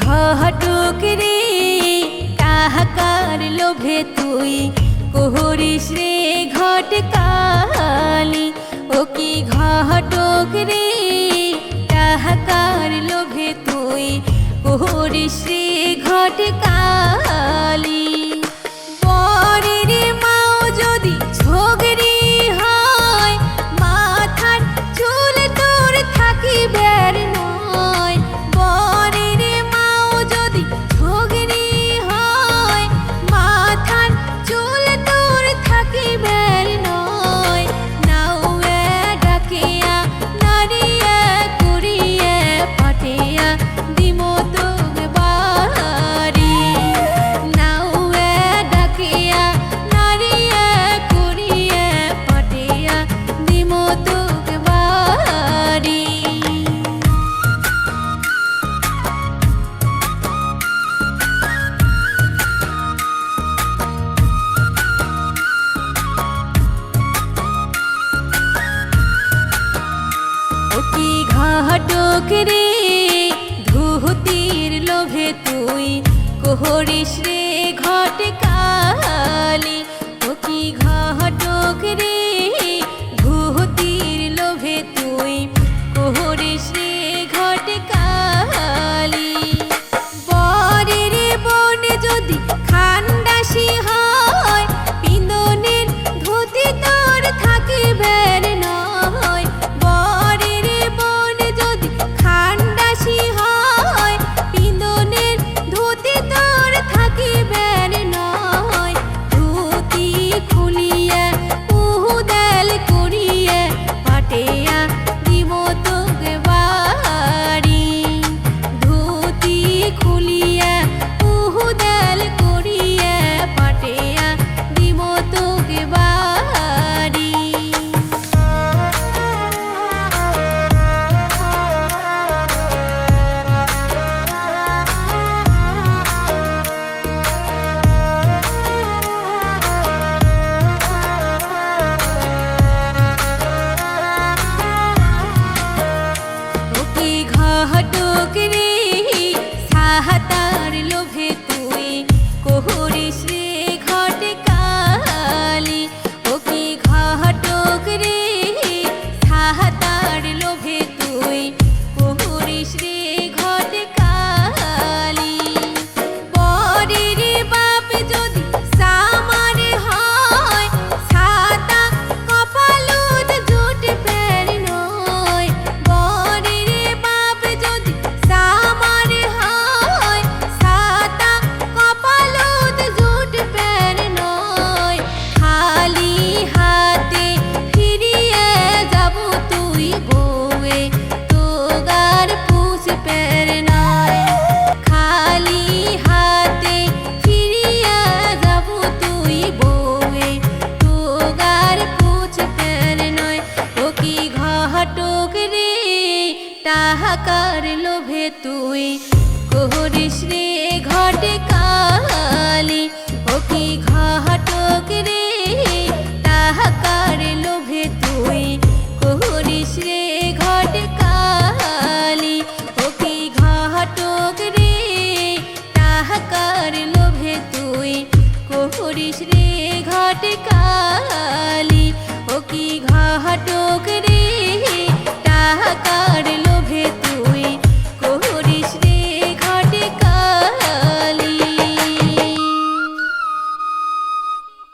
ঘটক রে কাহাকার লোভে তুই করিস রে ঘটকালি। ও কি ঘটক রে কাহাকার লোভে তুই করিস রে ঘটকালি। বরের মাও যদি ঝগড়ি হয় মাথার চুল তোর থাকিবের নয়। বরের মাও যদি ঝগড়ি হয় মাথার চুল তোর থাকিবের নয়। নাউয়ে ডাকিয়া নারিয়া করিয়া পাটিয়া দিমো তোকে বাড়ি। নাউয়ে ডাকিয়া নারিয়া করিয়া পাটিয়া দিমো তোকে বাড়ি। ও কি ঘটক রে ধুতির লোভে তুই করিস রে ঘটকালি। ও কি ঘটক রে ধুতির লোভে তুই করিস রে ঘটকালি। বরের বোন যদি খান্ডাসি হয় পিন্দনের ধুতি তোর থাকিবের নয়। বরের বোন যদি খান্ডাসি হয় পিন্দনের ধুতি তোর থাকিবের নয়। ধুতি খুলিয়া উহুদেল করিয়া পাটিয়া দিমো তোকে বাড়ি। ধুতি খুলিয়া উহুদেল করিয়া পাটিয়া দিমো তোকে বাড়ি। ও কি ঘটক রে সাহাতার লোভে তুই করিস রে ঘটকালি। ও কি ঘটক রে সাহাতার লোভে তুই করিস রে ঘটকালি। বরের বাপ যদি সামার হয় সাদা কপালত জুটবের নয়। বরের বাপ যদি সামার হয় সাদা কপালত জুটবের নয়। খালি হাতে ফিরিয়ে যাব তুই বউয়ে তোগার পুষবের নয়। খালি হাতে ফিরিয়া যাব তুই বউয়ে তোগার পুষবের নয়। ও কি ঘটক রে টাহাকার লোভে তুই করিস রে ঘটকালি।